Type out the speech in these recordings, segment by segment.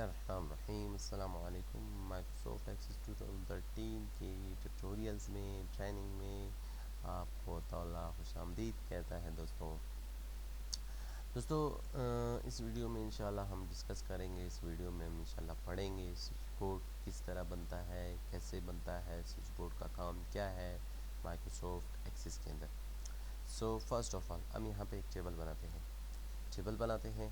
रहीम अस्सलामुअलैकुम। Microsoft access 2013 के tutorials में ट्रेनिंग में आपको तौला खुशामदीद कहता है। दोस्तों इस वीडियो में इंशाल्लाह हम डिस्कस करेंगे। इस वीडियो में हम इंशाल्लाह पढ़ेंगे स्विच बोर्ड किस तरह बनता है, कैसे बनता है, स्विच बोर्ड का काम क्या है माइक्रोसॉफ्ट एक्सेस के अंदर। सो फर्स्ट ऑफ ऑल हम यहाँ पे एक टेबल बनाते हैं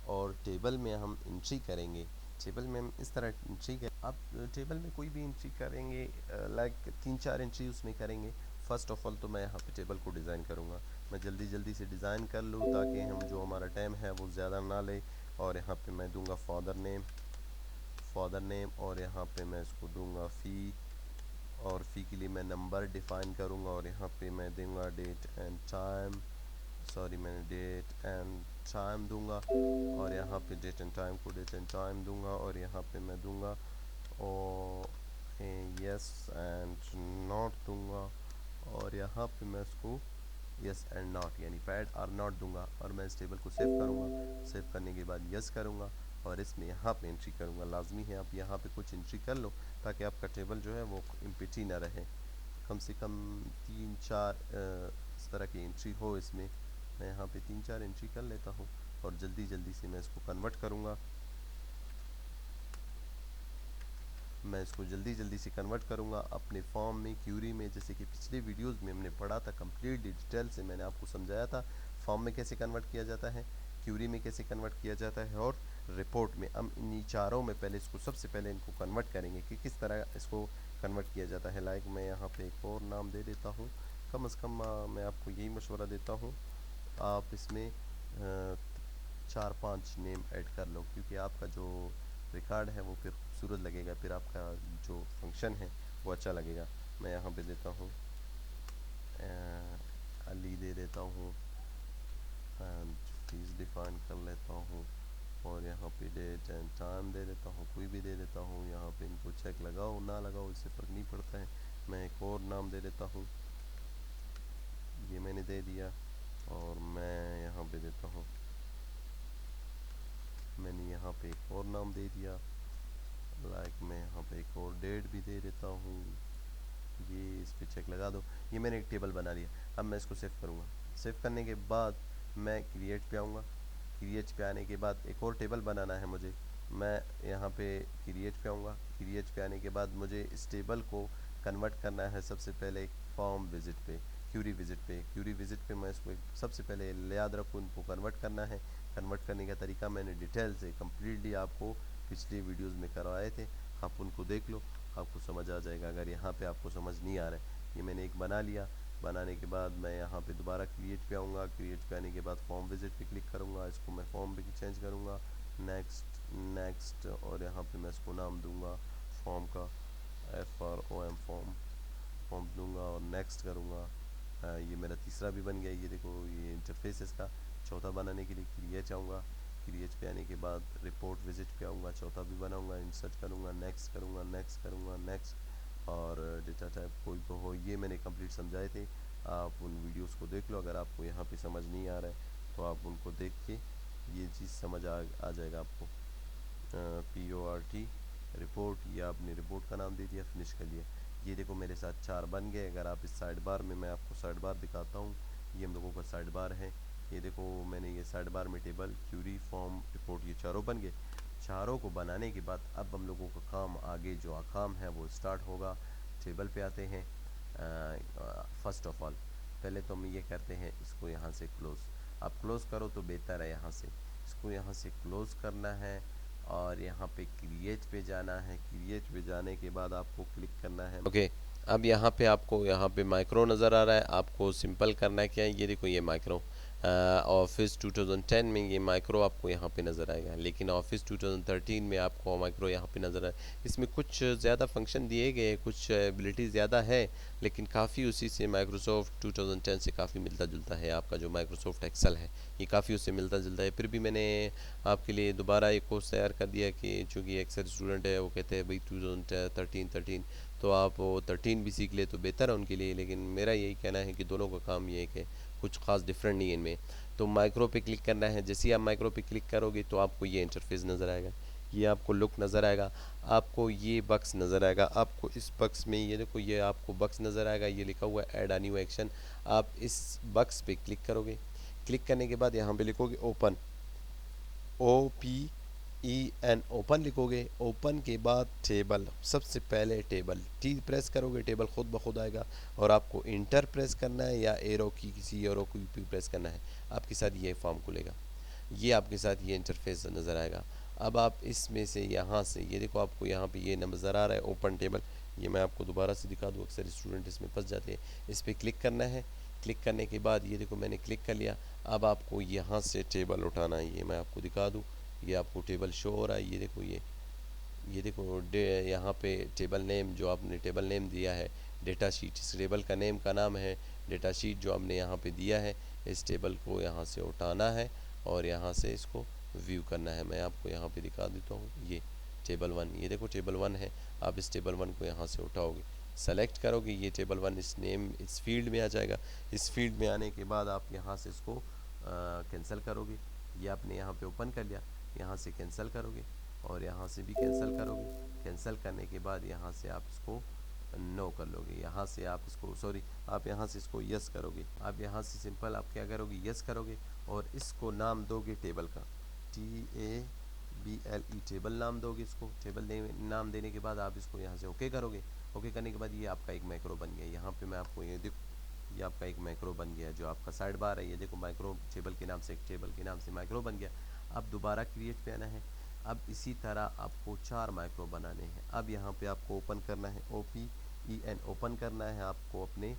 और टेबल में हम एंट्री करेंगे। टेबल में हम इस तरह एंट्री कर, आप टेबल में कोई भी एंट्री करेंगे लाइक 3-4 एंट्री उसमें करेंगे। फर्स्ट ऑफ ऑल तो मैं यहाँ पे टेबल को डिज़ाइन करूँगा। मैं जल्दी जल्दी से डिज़ाइन कर लूँ ताकि हम जो हमारा टाइम है वो ज़्यादा ना ले। और यहाँ पे मैं दूंगा फादर नेम और यहाँ पे मैं इसको दूंगा फ़ी, और फ़ी के लिए मैं नंबर डिफ़ाइन करूँगा और यहाँ पे मैं दूंगा डेट एंड टाइम। सॉरी, मैंने डेट एंड टाइम दूंगा और यहाँ पे डेट एंड टाइम को डेट एंड टाइम दूंगा और यहाँ पे मैं दूंगा और यस एंड नॉट दूंगा और यहाँ पे मैं इसको यस एंड नॉट यानी पैड और नॉट दूंगा और मैं इस टेबल को सेव करूँगा। सेव करने के बाद यस करूँगा और इसमें यहाँ पे एंट्री करूँगा। लाजमी है आप यहाँ पे कुछ एंट्री कर लो ताकि आपका टेबल जो है वो एम्प्टी ना रहे। कम से कम 3-4 इस तरह की एंट्री हो इसमें। मैं यहाँ पे 3-4 एंट्री कर लेता हूँ और जल्दी जल्दी से मैं इसको कन्वर्ट करूँगा। मैं इसको जल्दी जल्दी से कन्वर्ट करूँगा अपने फॉर्म में, क्यूरी में, जैसे कि पिछले वीडियोस में हमने पढ़ा था। कंप्लीट डिटेल से मैंने आपको समझाया था फॉर्म में कैसे कन्वर्ट किया जाता है, क्यूरी में कैसे कन्वर्ट किया जाता है और रिपोर्ट में। हम इन्हीं चारों में पहले इसको सबसे पहले इनको कन्वर्ट करेंगे कि किस तरह इसको कन्वर्ट किया जाता है। लाइक मैं यहाँ पे एक और नाम दे देता हूँ। कम से कम मैं आपको यही मशवरा देता हूँ आप इसमें 4-5 नेम ऐड कर लो, क्योंकि आपका जो रिकॉर्ड है वो फिर खूबसूरत लगेगा, फिर आपका जो फंक्शन है वो अच्छा लगेगा। मैं यहाँ पे देता हूँ अली दे देता हूँ एंड फीस डिफाइन कर लेता हूँ और यहाँ पे डेट एंड टाइम दे देता हूँ, कोई भी दे देता हूँ। यहाँ पे इनको चेक लगाओ ना लगाओ इससे फ़र्क नहीं पड़ता है। मैं एक और नाम दे देता हूँ, ये मैंने दे दिया और मैं यहाँ पे देता हूँ, मैंने यहाँ पे एक और नाम दे दिया। लाइक मैं यहाँ पे एक और डेट भी दे देता हूँ, ये इस पे चेक लगा दो। ये मैंने एक टेबल बना लिया। अब मैं इसको सेव करूँगा। सेव करने के बाद मैं क्रिएट पे आऊँगा। क्रिएट पे आने के बाद एक और टेबल बनाना है मुझे। मैं यहाँ पे क्रिएट पे आऊँगा। क्रिएट पे आने के बाद मुझे इस टेबल को कन्वर्ट करना है सबसे पहले फॉर्म विजिट पे, क्यूरी विजिट पे। क्यूरी विजिट पे मैं इसको सबसे पहले याद रखूँ, इनको कन्वर्ट करना है। कन्वर्ट करने का तरीका मैंने डिटेल से कम्प्लीटली आपको पिछले वीडियोज़ में करवाए थे, आप उनको देख लो, आपको समझ आ जाएगा। अगर यहाँ पे आपको समझ नहीं आ रहा है, ये मैंने एक बना लिया। बनाने के बाद मैं यहाँ पे दोबारा क्रिएट पे आऊँगा। क्रिएट पे आने के बाद फॉर्म विजिट पे क्लिक करूँगा। इसको मैं फॉर्म पे चेंज करूँगा, नेक्स्ट नेक्स्ट, और यहाँ पे मैं इसको नाम दूँगा फॉर्म का, FROM फॉर्म दूँगा और नेक्स्ट करूँगा। ये मेरा तीसरा भी बन गया। ये देखो, ये इंटरफेस इसका। चौथा बनाने के लिए क्रिएट आऊँगा। क्रिएट पे आने के बाद रिपोर्ट विजिट पे आऊँगा, चौथा भी बनाऊँगा, इंसर्ट करूँगा, नेक्स्ट करूँगा, नेक्स्ट करूँगा, नेक्स्ट और डेटा टाइप कोई तो हो। ये मैंने कंप्लीट समझाए थे, आप उन वीडियोस को देख लो। अगर आपको यहाँ पे समझ नहीं आ रहा है तो आप उनको देख के ये चीज़ समझ आ जाएगा आपको। PORT रिपोर्ट, ये आपने रिपोर्ट का नाम दे दिया, फिनिश कर दिया। ये देखो मेरे साथ 4 बन गए। अगर आप इस साइड बार में, मैं आपको साइड बार दिखाता हूँ, ये हम लोगों का साइड बार है। ये देखो मैंने ये साइड बार में टेबल, क्यूरी, फॉर्म, रिपोर्ट, ये चारों बन गए। चारों को बनाने के बाद अब हम लोगों का काम, आगे जो काम है वो स्टार्ट होगा। टेबल पे आते हैं। फर्स्ट ऑफ ऑल पहले तो हम ये करते हैं, इसको यहाँ से क्लोज़, आप क्लोज़ करो तो बेहतर है। यहाँ से इसको यहाँ से क्लोज़ करना है और यहाँ पे क्रिएट पे जाना है। क्रिएट पे जाने के बाद आपको क्लिक करना है। ओके, अब यहाँ पे आपको यहाँ पे माइक्रो नज़र आ रहा है। आपको सिंपल करना है क्या है, ये देखो ये माइक्रो ऑफिस 2010 में ये माइक्रो आपको यहाँ पे नज़र आएगा, लेकिन ऑफिस 2013 में आपको माइक्रो यहाँ पे नज़र आए। इसमें कुछ ज़्यादा फंक्शन दिए गए, कुछ एबिलिटी ज़्यादा है, लेकिन काफ़ी उसी से माइक्रोसॉफ्ट 2010 से काफ़ी मिलता जुलता है। आपका जो माइक्रोसॉफ्ट एक्सेल है ये काफ़ी उससे मिलता जुलता है। फिर भी मैंने आपके लिए दोबारा एक कोर्स तैयार कर दिया कि चूँकि एक्सेल स्टूडेंट है वो कहते हैं भाई 2013 तो आप वो 13 भी सीख ले तो बेहतर है उनके लिए। लेकिन मेरा यही कहना है कि दोनों का काम ये है कि कुछ ख़ास डिफरेंट नहीं है इनमें। तो माइक्रो पे क्लिक करना है। जैसे ही आप माइक्रो पे क्लिक करोगे तो आपको ये इंटरफेस नज़र आएगा। ये आपको लुक नज़र आएगा। आपको ये बक्स नज़र आएगा, आपको इस बक्स में ये देखो ये आपको बक्स नज़र आएगा, ये लिखा हुआ है ऐड अ न्यू एक्शन। आप इस बक्स पे क्लिक करोगे, क्लिक करने के बाद यहाँ पे लिखोगे ओपन, OPEN ओपन लिखोगे। ओपन के बाद टेबल, सबसे पहले टेबल टी प्रेस करोगे, टेबल खुद ब खुद आएगा और आपको इंटर प्रेस करना है या एरो की किसी एरो को भी प्रेस करना है, आपके साथ ये फॉर्म खुलेगा। ये आपके साथ ये इंटरफेस नज़र आएगा। अब आप इसमें से यहाँ से ये देखो आपको यहाँ पे ये नज़र आ रहा है ओपन टेबल। ये मैं आपको दोबारा से दिखा दूँ, अक्सर स्टूडेंट इसमें फंस जाते हैं। इस पर क्लिक करना है, क्लिक करने के बाद ये देखो मैंने क्लिक कर लिया। अब आपको यहाँ से टेबल उठाना है, ये मैं आपको दिखा दूँ। ये आपको टेबल शो हो रहा है, ये देखो ये देखो यहाँ पे टेबल नेम जो आपने टेबल नेम दिया है डेटा शीट, इस टेबल का नेम का नाम है डेटा शीट जो आपने यहाँ पे दिया है। इस टेबल को यहाँ से उठाना है और यहाँ से इसको व्यू करना है। मैं आपको यहाँ पे दिखा देता हूँ, ये टेबल 1, ये देखो टेबल 1 है। आप इस टेबल 1 को यहाँ से उठाओगे, सेलेक्ट करोगे, ये टेबल 1 इस नेम इस फील्ड में आ जाएगा। इस फील्ड में आने के बाद आप यहाँ से इसको कैंसिल करोगे। ये आपने यहाँ पे ओपन कर लिया, यहाँ से कैंसिल करोगे और यहाँ से भी कैंसिल करोगे। कैंसिल करने के बाद यहाँ से आप इसको नो कर लोगे, यहाँ से आप इसको सॉरी आप यहाँ से इसको यस करोगे। आप यहाँ से सिंपल आप क्या करोगे, यस करोगे और इसको नाम दोगे टेबल का, TABLE टेबल नाम दोगे इसको। टेबल नाम देने के बाद आप इसको यहाँ से ओके करोगे। ओके करने के बाद ये आपका एक मैक्रो बन गया। यहाँ पे मैं आपको ये देखो, ये आपका एक मैक्रो बन गया जो आपका साइड बार है। ये देखो माइक्रो टेबल के नाम से, एक टेबल के नाम से माइक्रो बन गया। अब दोबारा क्रिएट पे आना है। अब इसी तरह आपको 4 माइक्रो बनाने हैं। अब यहाँ पे आपको ओपन करना है, OPEN ओपन करना है आपको अपने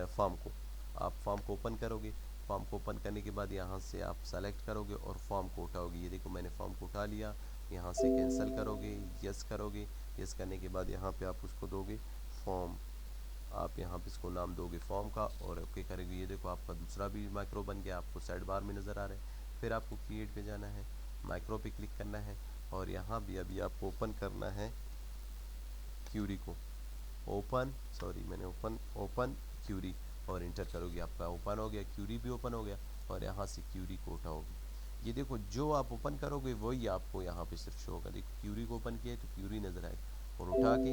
फॉर्म को। आप फॉर्म को ओपन करोगे, फॉर्म को ओपन करने के बाद यहाँ से आप सेलेक्ट करोगे और फॉर्म को उठाओगे। ये देखो मैंने फॉर्म को उठा लिया। यहाँ से कैंसिल करोगे, यस करोगे। यस करने के बाद यहाँ पे आप उसको दोगे फॉर्म, आप यहाँ पे इसको नाम दोगे फॉर्म का और ओके करेंगे। ये देखो आपका दूसरा भी माइक्रो बन गया, आपको साइड बार में नज़र आ रहा है। फिर आपको क्रिएट पे जाना है, माइक्रो पे क्लिक करना है और यहाँ भी अभी आपको ओपन करना है क्यूरी को। ओपन मैंने ओपन क्यूरी और इंटर करोगे, आपका ओपन हो गया, क्यूरी भी ओपन हो गया और यहाँ से क्यूरी को उठाओगे। ये देखो जो आप ओपन करोगे वही आपको यहाँ पे सिर्फ शो होगा। देखो क्यूरी को ओपन किया है तो क्यूरी नज़र आएगा और उठा के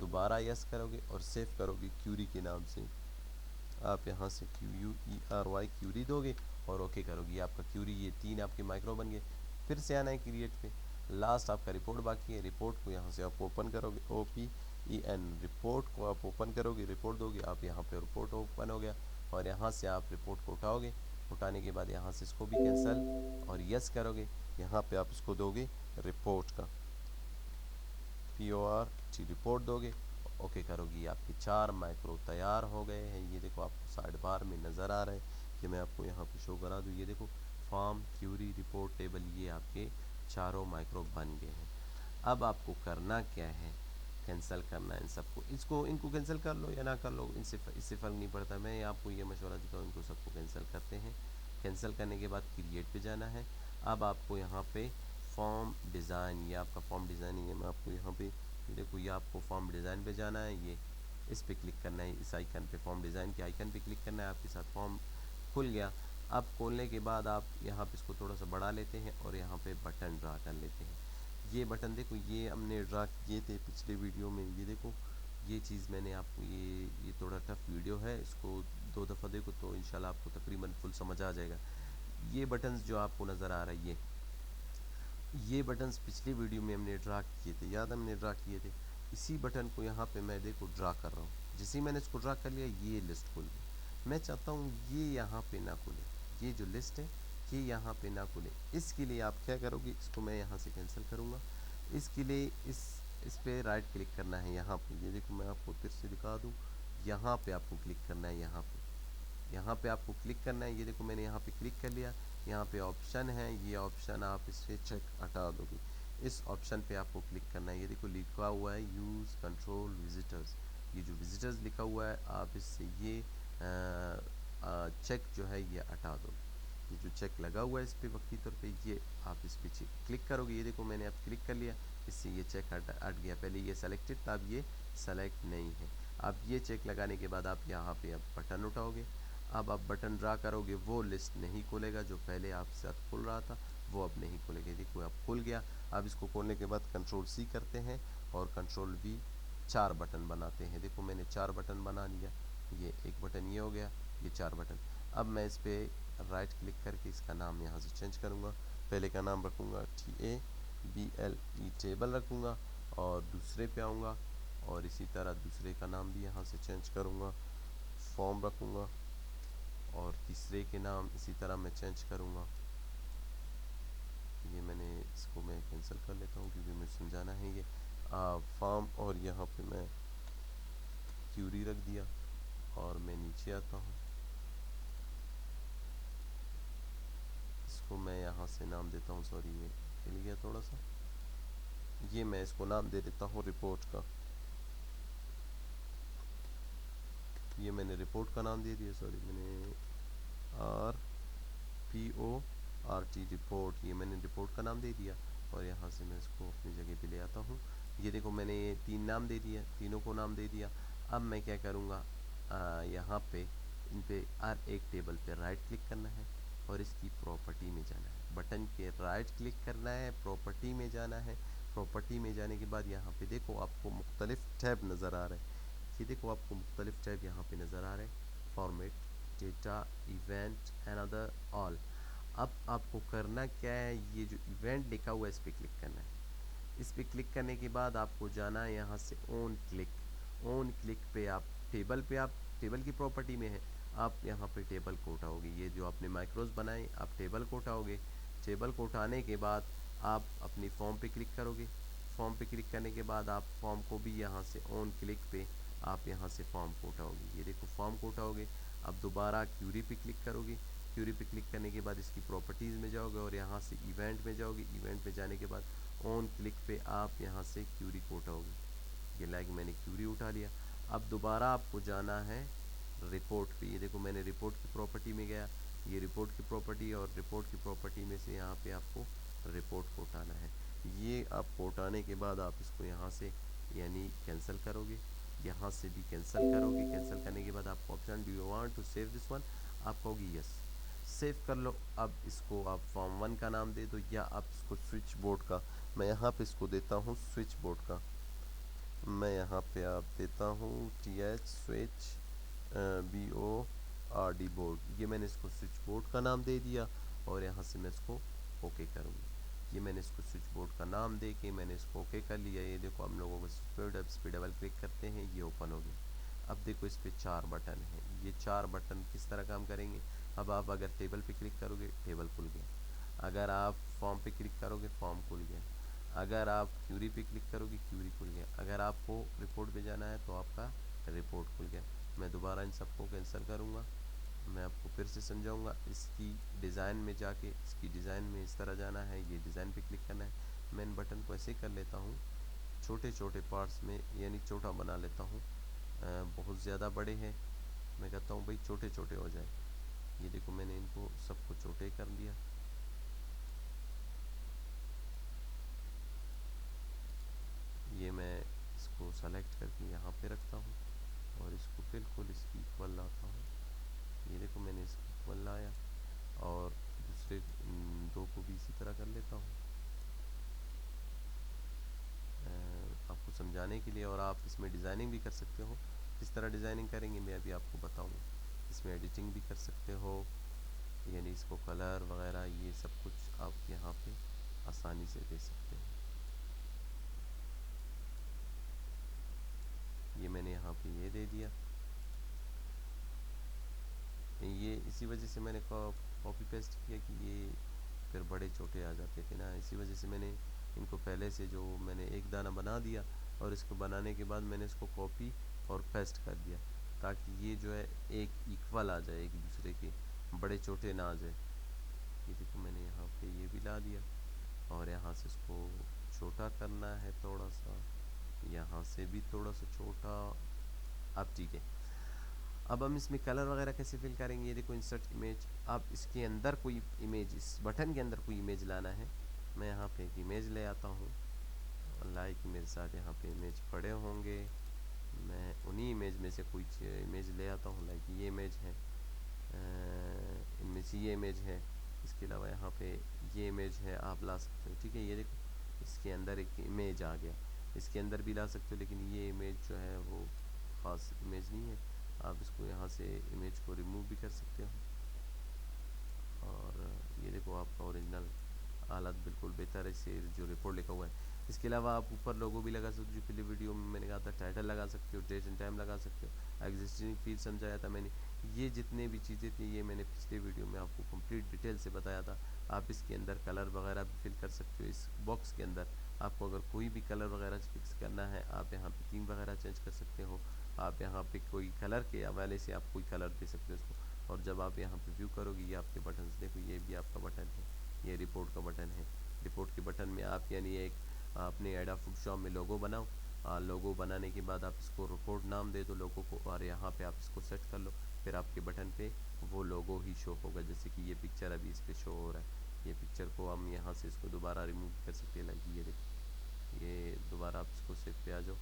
दोबारा यस करोगे और सेव करोगे क्यूरी के नाम से। आप यहाँ से QUERY क्यूरी दोगे और ओके करोगे, आपका क्यूरी ये 3 आपके माइक्रो बन गए। फिर से आना है क्रिएट पे, लास्ट आपका रिपोर्ट बाकी है। रिपोर्ट को यहाँ से आप ओपन करोगे, OPEN रिपोर्ट को आप ओपन करोगे, रिपोर्ट दोगे। आप यहाँ पे रिपोर्ट ओपन हो गया और यहाँ से आप रिपोर्ट को उठाओगे। उठाने के बाद यहाँ से इसको भी कैंसिल और यस करोगे। यहाँ पे आप इसको दोगे रिपोर्ट का, PORT रिपोर्ट दोगे, ओके करोगी। आपके 4 माइक्रो तैयार हो गए हैं। ये देखो आपको साइड बार में नज़र आ रहा है कि मैं आपको यहाँ पे शो करा दूँ। ये देखो फॉर्म, क्यूरी, रिपोर्ट, टेबल, ये आपके चारों माइक्रो बन गए हैं। अब आपको करना क्या है, कैंसिल करना है इन सबको। इनको कैंसिल कर लो या ना कर लो, इससे फ़र्क नहीं पड़ता। मैं आपको ये मशवरा देता हूँ, इनको सबको कैंसिल करते हैं। कैंसिल करने के बाद क्रिएट पे जाना है। अब आपको यहाँ पे फॉर्म डिज़ाइन, ये आपका फॉर्म डिज़ाइन, ये मैं आपको यहाँ पे देखो, ये आपको फॉर्म डिज़ाइन पे जाना है। ये इस पे क्लिक करना है, इस आइकन पे, फॉर्म डिज़ाइन के आइकन पे क्लिक करना है। आपके साथ फॉर्म खुल गया। अब खोलने के बाद आप यहाँ पे इसको थोड़ा सा बढ़ा लेते हैं और यहाँ पे बटन ड्रा कर लेते हैं। ये बटन देखो, ये हमने ड्रा किए थे पिछले वीडियो में। ये देखो ये चीज़ मैंने आपको ये थोड़ा टफ वीडियो है, इसको 2 दफ़ा देखो तो इंशाल्लाह आपको तकरीबन फुल समझ आ जाएगा। ये बटन्स जो आपको नज़र आ रहा है, ये बटन्स पिछली वीडियो में हमने ड्रा किए थे, याद हमने ड्रा किए थे। इसी बटन को यहाँ पे मैं देखो ड्रा कर रहा हूँ। जैसे ही मैंने इसको ड्रा कर लिया, ये लिस्ट खुल गई। मैं चाहता हूँ ये यहाँ पे ना खुले, ये जो लिस्ट है ये यहाँ पे ना खुले। इसके लिए आप क्या करोगे, इसको मैं यहाँ से कैंसिल करूँगा। इसके लिए इस पे राइट क्लिक करना है यहाँ पे। ये देखो मैं आपको फिर से दिखा दूँ, यहाँ पे आपको क्लिक करना है, यहाँ पे आपको क्लिक करना है। ये देखो मैंने यहाँ पे क्लिक कर लिया। यहाँ पे ऑप्शन है, ये ऑप्शन आप इससे चेक हटा दोगे। इस ऑप्शन पे आपको क्लिक करना है। ये देखो लिखा हुआ है यूज़ कंट्रोल विजिटर्स, ये जो विजिटर्स लिखा हुआ है आप इससे ये चेक जो है ये हटा दो। ये जो चेक लगा हुआ है इस पे वक्ती तौर पे, ये आप इस पे क्लिक करोगे। ये देखो मैंने अब क्लिक कर लिया, इससे ये चेक हट गया। पहले ये सेलेक्टेड था, अब ये सेलेक्ट नहीं है। अब ये चेक लगाने के बाद आप यहाँ पे अब बटन उठाओगे। अब आप बटन ड्रा करोगे, वो लिस्ट नहीं खुलेगा जो पहले आपके साथ खुल रहा था, वो अब नहीं खुलेगा। देखो अब खुल गया। अब इसको खोलने के बाद कंट्रोल सी करते हैं और कंट्रोल वी, 4 बटन बनाते हैं। देखो मैंने 4 बटन बना लिया, ये एक बटन ये हो गया, ये 4 बटन। अब मैं इस पर राइट क्लिक करके इसका नाम यहाँ से चेंज करूँगा। पहले का नाम रखूँगा TABLE टेबल रखूँगा, और दूसरे पे आऊँगा और इसी तरह दूसरे का नाम भी यहाँ से चेंज करूँगा, फॉर्म रखूँगा, और तीसरे के नाम इसी तरह मैं चेंज करूँगा। ये मैंने इसको मैं कैंसिल कर लेता हूँ क्योंकि मुझे समझाना है ये फॉर्म, और यहाँ पे मैं क्यूरी रख दिया और मैं नीचे आता हूँ। इसको मैं यहाँ से नाम देता हूँ, सॉरी ये हिल गया थोड़ा सा, ये मैं इसको नाम दे देता हूँ रिपोर्ट का। ये मैंने रिपोर्ट का नाम दे दिया, सॉरी मैंने RPORT रिपोर्ट, ये मैंने रिपोर्ट का नाम दे दिया। और यहाँ से मैं इसको अपनी जगह पे ले आता हूँ। ये देखो मैंने ये 3 नाम दे दिया, तीनों को नाम दे दिया। अब मैं क्या करूँगा, यहाँ पे इन पे हर एक टेबल पे राइट क्लिक करना है और इसकी प्रॉपर्टी में जाना है। बटन के राइट क्लिक करना है, प्रॉपर्टी में जाना है। प्रॉपर्टी में जाने के बाद यहाँ पे देखो आपको मुख्तलिफ टैब नज़र आ रहे हैं। ये देखो आपको मुख्तलिफ टैब यहाँ पे नज़र आ रहे हैं, format, data, event, another, all. अब आपको करना क्या है, ये जो इवेंट लिखा हुआ है इस पर क्लिक करना है। इस पर क्लिक करने के बाद आपको जाना है यहाँ से ऑन क्लिक। ऑन क्लिक पे आप टेबल पे, आप टेबल की प्रॉपर्टी में है, आप यहाँ पे टेबल को उठाओगे। ये जो आपने माइक्रोज बनाए आप टेबल को उठाओगे। टेबल को उठाने के बाद आप अपनी फॉर्म पे क्लिक करोगे। फॉर्म पे क्लिक करने के बाद आप फॉर्म को भी यहाँ से ऑन क्लिक पे आप यहाँ से फॉर्म को उठाओगे। ये देखो फॉर्म को उठाओगे। अब दोबारा क्यूरी पे क्लिक करोगे। क्यूरी पे क्लिक करने के बाद इसकी प्रॉपर्टीज़ में जाओगे और यहाँ से इवेंट में जाओगे। इवेंट में जाने के बाद ऑन क्लिक पे आप यहाँ से क्यूरी को उठाओगे। ये लाइक मैंने क्यूरी उठा लिया। अब दोबारा आपको जाना है रिपोर्ट पे। ये देखो मैंने रिपोर्ट की प्रॉपर्टी में गया, ये रिपोर्ट की प्रॉपर्टी, और रिपोर्ट की प्रॉपर्टी में से यहाँ पे आपको रिपोर्ट को उठाना है। ये आपको उठाने के बाद आप इसको यहाँ से यानी कैंसिल करोगे, यहाँ से भी कैंसिल करोगे। कैंसिल करने के बाद आपको option do you want to save this one, आप कहोगे यस, सेव कर लो। अब इसको आप फॉर्म 1 का नाम दे दो, या आप इसको स्विच बोर्ड का, मैं यहाँ पे इसको देता हूँ स्विच बोर्ड का। मैं यहाँ पे आप देता हूँ TH स्विच BORD बोर्ड। ये मैंने इसको स्विच बोर्ड का नाम दे दिया और यहाँ से मैं इसको ओके करूँगी। ये मैंने इसको स्विच बोर्ड का नाम दे के मैंने इसको ओके कर लिया। ये देखो हम लोगों को इस पर डबल क्लिक करते हैं, ये ओपन हो गया। अब देखो इस पर 4 बटन हैं। ये 4 बटन किस तरह काम करेंगे। अब आप अगर टेबल पे क्लिक करोगे टेबल खुल गया, अगर आप फॉर्म पे क्लिक करोगे फॉर्म खुल गया, अगर आप क्यूरी पे क्लिक करोगे क्यूरी खुल गया, अगर आपको रिपोर्ट पे जाना है तो आपका रिपोर्ट खुल गया। मैं दोबारा इन सबको कैंसिल करूँगा, मैं आपको फिर से समझाऊंगा। इसकी डिज़ाइन में जाके इसकी डिज़ाइन में इस तरह जाना है, ये डिज़ाइन पे क्लिक करना है। मैं इन बटन को ऐसे कर लेता हूँ छोटे छोटे पार्ट्स में, यानी छोटा बना लेता हूँ। बहुत ज़्यादा बड़े हैं, मैं कहता हूँ भाई छोटे छोटे हो जाए। ये देखो मैंने इनको सबको छोटे कर दिया। ये मैं इसको सेलेक्ट करके यहाँ पे रखता हूँ और इसको बिल्कुल इसकी इक्वल लाता हूँ। ये देखो मैंने इसकी इक्वल लाया और दूसरे 2 को भी इसी तरह कर लेता हूँ आपको समझाने के लिए। और आप इसमें डिज़ाइनिंग भी कर सकते हो। किस तरह डिज़ाइनिंग करेंगे मैं अभी आपको बताऊँगा। इसमें एडिटिंग भी कर सकते हो, यानी इसको कलर वगैरह ये सब कुछ आप यहाँ पे आसानी से दे सकते हो। ये मैंने यहाँ पे ये दे दिया। ये इसी वजह से मैंने कॉपी पेस्ट किया कि ये फिर बड़े छोटे आ जाते थे ना, इसी वजह से मैंने इनको पहले से जो मैंने एक दाना बना दिया और इसको बनाने के बाद मैंने इसको कॉपी और पेस्ट कर दिया ताकि ये जो है एक इक्वल आ जाए, एक दूसरे के, बड़े छोटे ना आ जाए। ये देखो मैंने यहाँ पे ये भी ला दिया और यहाँ से इसको छोटा करना है थोड़ा सा, यहाँ से भी थोड़ा सा छोटा। अब ठीक है। अब हम इसमें कलर वगैरह कैसे फिल करेंगे। ये देखो इंसर्ट इमेज, अब इसके अंदर कोई इमेज, इस बटन के अंदर कोई इमेज लाना है। मैं यहाँ पे एक इमेज ले आता हूँ, लाइक मेरे साथ यहाँ पे इमेज पड़े होंगे, मैं उन्हीं इमेज में से कोई इमेज ले आता हूँ। लाइक ये इमेज है, इनमें से ये इमेज है, इसके अलावा यहाँ पे ये इमेज है आप ला सकते हो, ठीक है। ये देखो इसके अंदर एक इमेज आ गया, इसके अंदर भी ला सकते हो, लेकिन ये इमेज जो है वो ख़ास इमेज नहीं है। आप इसको यहाँ से इमेज को रिमूव भी कर सकते हो। और ये देखो आपका ओरिजिनल हालत बिल्कुल बेहतर है, से जो रिपोर्ट लिखा हुआ है। इसके अलावा आप ऊपर लोगो भी लगा सकते हो, जो पिछली वीडियो में मैंने कहा था, टाइटल लगा सकते हो, डेट एंड टाइम लगा सकते हो, एग्जिस्टिंग फील्ड समझाया था मैंने। ये जितने भी चीज़ें थी ये मैंने पिछले वीडियो में आपको कंप्लीट डिटेल से बताया था। आप इसके अंदर कलर वगैरह भी फिल कर सकते हो। इस बॉक्स के अंदर आपको अगर कोई भी कलर वगैरह फिक्स करना है, आप यहाँ पे थीम वगैरह चेंज कर सकते हो। आप यहाँ पे कोई कलर के हवाले से आप कोई कलर दे सकते हो इसको। और जब आप यहाँ पे व्यू करोगे, ये आपके बटन देखो, ये भी आपका बटन है, ये रिपोर्ट का बटन है। रिपोर्ट के बटन में आप यानी एक अपने एडा फूड शॉप में लोगो बनाओ। लोगो बनाने के बाद आप इसको रिपोर्ट नाम दे दो लोगो को, और यहाँ पे आप इसको सेट कर लो। फिर आपके बटन पे वो लोगो ही शो होगा, जैसे कि ये पिक्चर अभी इस पर शो हो रहा है। ये पिक्चर को हम यहाँ से इसको दोबारा रिमूव कर सकते हैं। लाइक ये देखो, ये दोबारा आप इसको सेव पे आ जाओ।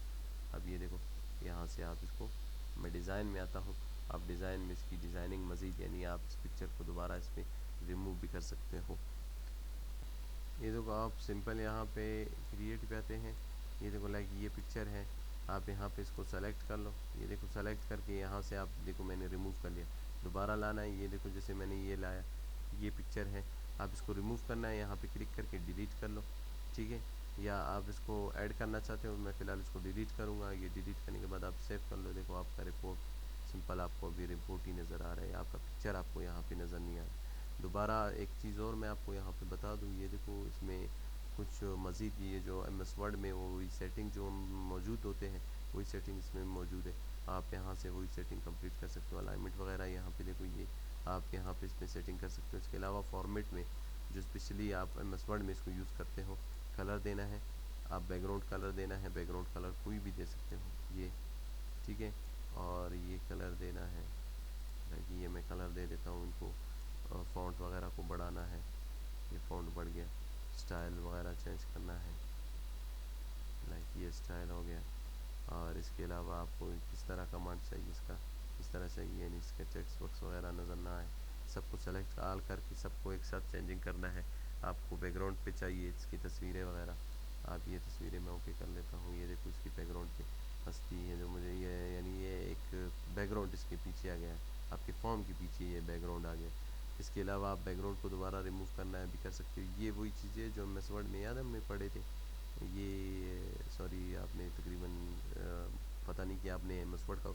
अब ये देखो यहाँ से आप इसको, मैं डिज़ाइन में आता हूँ, आप डिज़ाइन में इसकी डिज़ाइनिंग मज़ीद यानी आप इस पिक्चर को दोबारा इस पर रिमूव भी कर सकते हो। ये देखो आप सिंपल यहाँ पे क्रिएट पे आते हैं। ये देखो लाइक ये पिक्चर है, आप यहाँ पे इसको सेलेक्ट कर लो। ये देखो सेलेक्ट करके यहाँ से आप देखो मैंने रिमूव कर लिया, दोबारा लाना है। ये देखो जैसे मैंने ये लाया, ये पिक्चर है, आप इसको रिमूव करना है, यहाँ पे क्लिक करके डिलीट कर लो, ठीक है। या आप इसको ऐड करना चाहते हो, मैं फ़िलहाल इसको डिलीट करूँगा। ये डिलीट करने के बाद आप सेव कर लो। देखो आपका रिपोर्ट सिंपल आपको अभी रिपोर्ट ही नज़र आ रहा है, आपका पिक्चर आपको यहाँ पे नज़र नहीं आ रहा। दोबारा एक चीज़ और मैं आपको यहाँ पे बता दूँ, ये देखो इसमें कुछ मज़ीद ये जो MS वर्ड में वो वही सेटिंग जो मौजूद होते हैं, वही सेटिंग इसमें मौजूद है। आप यहाँ से वही सेटिंग कंप्लीट कर सकते हो। अलाइनमेंट वगैरह यहाँ पे देखो, ये आप यहाँ पे इसमें सेटिंग कर सकते हो। इसके अलावा फॉर्मेट में जो स्पेशली आप MS वर्ड में इसको यूज़ करते हो, कलर देना है, आप बैकग्राउंड कलर देना है, बैकग्राउंड कलर कोई भी दे सकते हो ये, ठीक है। और ये कलर देना है, ताकि ये मैं कलर दे देता हूँ इनको। फ़ॉन्ट वगैरह को बढ़ाना है, ये फ़ॉन्ट बढ़ गया। स्टाइल वगैरह चेंज करना है, लाइक ये स्टाइल हो गया। और इसके अलावा आपको किस तरह कमांड चाहिए, इसका किस तरह चाहिए, यानी इसके टेक्स्ट बॉक्स वगैरह नज़र ना आए, सबको सेलेक्ट आल करके सबको एक साथ चेंजिंग करना है। आपको बैकग्राउंड पे चाहिए इसकी तस्वीरें वगैरह, आप ये तस्वीरें मैं ओके कर लेता हूँ। ये देखो इसकी बैकग्राउंड पे हस्ती है जो मुझे ये, यानी ये एक बैकग्राउंड इसके पीछे आ गया है, आपके फॉर्म के पीछे ये बैकग्राउंड आ गया। इसके अलावा आप बैकग्राउंड को दोबारा रिमूव करना है भी कर सकते हो। ये वही चीज़ें जो MS वर्ड में याद है हमने पढ़े थे, ये सॉरी आपने तकरीबन पता नहीं कि आपने MS वर्ड का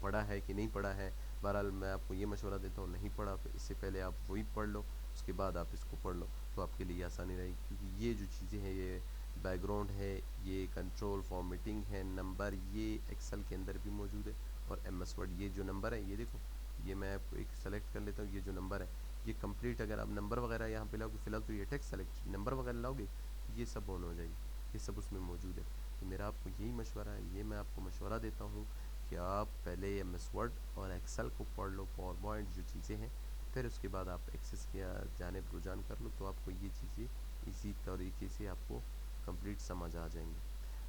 पढ़ा है कि नहीं पढ़ा है। बहरहाल मैं आपको ये मशवरा देता हूँ, नहीं पढ़ा तो इससे पहले आप वही पढ़ लो, उसके बाद आप इसको पढ़ लो तो आपके लिए आसानी रहेगी। क्योंकि ये जो चीज़ें हैं, ये बैकग्राउंड है, ये कंट्रोल फॉर्मेटिंग है, नंबर ये एक्सेल के अंदर भी मौजूद है। और MS वर्ड ये जो नंबर है, ये देखो, ये मैं आपको एक सेलेक्ट कर लेता हूँ। ये जो नंबर है ये कंप्लीट, अगर आप नंबर वगैरह यहाँ पे लाओगे, फिलहाल तो ये टेक्स्ट सेलेक्ट नंबर वगैरह लाओगे, ये सब ऑन हो जाएगी, ये सब उसमें मौजूद है। तो मेरा आपको यही मशवरा है, ये मैं आपको मशवरा देता हूँ कि आप पहले MS वर्ड और एक्सेल को पढ़ लो, पावर पॉइंट जो चीज़ें हैं, फिर उसके बाद आप एक्सेस की जानिब रुझान कर लो, तो आपको ये चीज़ें इसी तरीके से आपको कंप्लीट समझ आ जाएंगी।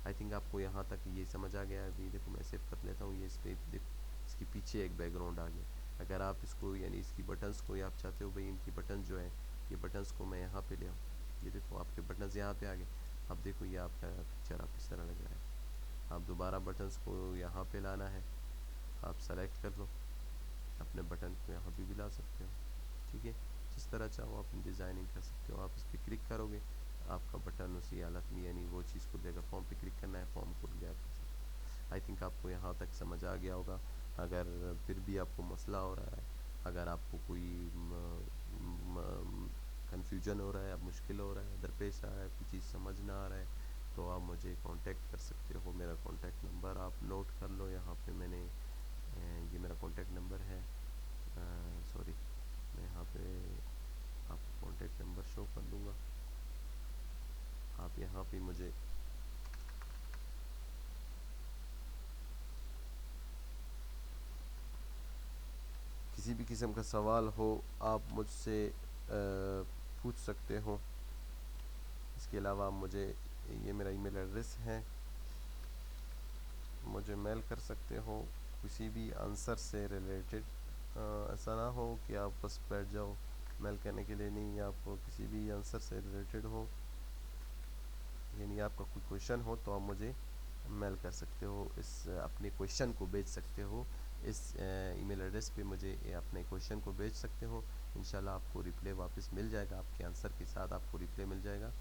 आई थिंक आपको यहाँ तक ये समझ आ गया है। अभी देखो मैं सेव कर लेता हूँ, ये इस पर देखो इसके पीछे एक बैकग्राउंड आ गया। अगर आप इसको यानी इसकी बटन्स को आप चाहते हो भाई इनकी बटन जो है, ये बटन्स को मैं यहाँ पे ले आऊँ, ये देखो आपके बटन्स यहाँ पे आ गए। अब देखो ये आपका पिक्चर आप इस तरह लग रहा है। आप दोबारा बटन्स को यहाँ पे लाना है, आप सेलेक्ट कर लो, अपने बटन को यहाँ पे भी ला सकते हो, ठीक है। जिस तरह चाहो आप डिज़ाइनिंग कर सकते हो। आप इस पर क्लिक करोगे, आपका बटन उसी हालत में यानी वो चीज़ को देगा। फॉर्म पे क्लिक करना है, फॉर्म खुल गया आपके साथ। आई थिंक आपको यहाँ तक समझ आ गया होगा। अगर फिर भी आपको मसला हो रहा है, अगर आपको कोई कन्फ्यूजन हो रहा है, अब मुश्किल हो रहा है, दरपेश आ रहा है, कोई चीज़ समझ ना आ रहा है, तो आप मुझे कांटेक्ट कर सकते हो। मेरा कांटेक्ट नंबर आप नोट कर लो, यहाँ पे मैंने ये मेरा कांटेक्ट नंबर है। सॉरी, मैं यहाँ पे आपको कांटेक्ट नंबर शो कर दूँगा। आप यहाँ पे मुझे किसी भी किस्म का सवाल हो आप मुझसे पूछ सकते हो। इसके अलावा आप मुझे, ये मेरा ईमेल एड्रेस है, मुझे मेल कर सकते हो किसी भी आंसर से रिलेटेड। ऐसा ना हो कि आप बस बैठ जाओ मेल करने के लिए नहीं, आपको किसी भी आंसर से रिलेटेड हो, यानी आपका कोई क्वेश्चन हो तो आप मुझे मेल कर सकते हो, इस अपने क्वेश्चन को भेज सकते हो, इस ईमेल एड्रेस पे मुझे अपने क्वेश्चन को भेज सकते हो। इंशाल्लाह आपको रिप्लाई वापस मिल जाएगा, आपके आंसर के साथ आपको रिप्लाई मिल जाएगा।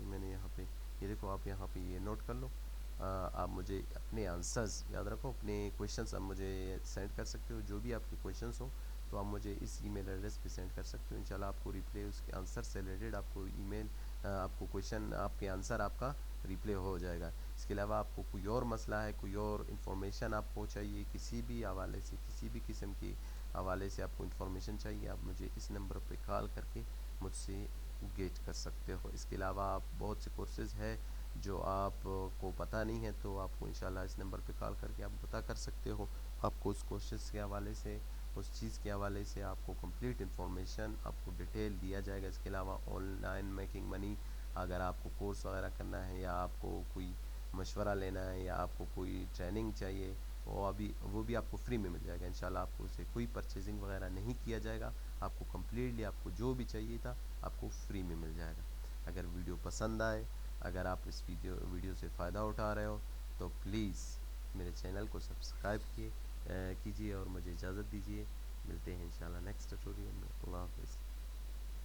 मैंने यहाँ पे ये देखो, आप यहाँ पे ये नोट कर लो। आप मुझे अपने आंसर्स याद रखो, अपने क्वेश्चंस आप मुझे सेंड कर सकते हो, जो भी आपके क्वेश्चंस हो तो आप मुझे इस ईमेल एड्रेस पे सेंड कर सकते हो। इंशाल्लाह आपको रिप्लाई उसके आंसर से रिलेटेड आपको ईमेल, आपको क्वेश्चन, आपके आंसर आपका रिप्लाई हो जाएगा। इसके अलावा आपको कोई और मसला है, कोई और इन्फॉर्मेशन आपको चाहिए, किसी भी हवाले से, किसी भी किस्म के हवाले से आपको इन्फॉर्मेशन चाहिए, आप मुझे इस नंबर पे कॉल करके मुझसे गेट कर सकते हो। इसके अलावा आप बहुत से कोर्सेज़ है जो आप को पता नहीं है तो आपको इंशाल्लाह इस नंबर पे कॉल करके आप पता कर सकते हो। आपको उस कोर्सेज़ के हवाले से, उस चीज़ के हवाले से आपको कंप्लीट इन्फॉर्मेशन आपको डिटेल दिया जाएगा। इसके अलावा ऑनलाइन मेकिंग मनी, अगर आपको कोर्स वगैरह करना है या आपको कोई मशवरा लेना है या आपको कोई ट्रेनिंग चाहिए, वो भी आपको फ्री में मिल जाएगा। इंशाल्लाह आपको उसे कोई परचेजिंग वगैरह नहीं किया जाएगा, आपको कम्प्लीटली आपको जो भी चाहिए था आपको फ्री में मिल जाएगा। अगर वीडियो पसंद आए, अगर आप इस वीडियो से फ़ायदा उठा रहे हो तो प्लीज़ मेरे चैनल को सब्सक्राइब कीजिए और मुझे इजाज़त दीजिए। मिलते हैं इंशाल्लाह नेक्स्ट ट्यूटोरियल में। अल्लाह हाफ़िज़।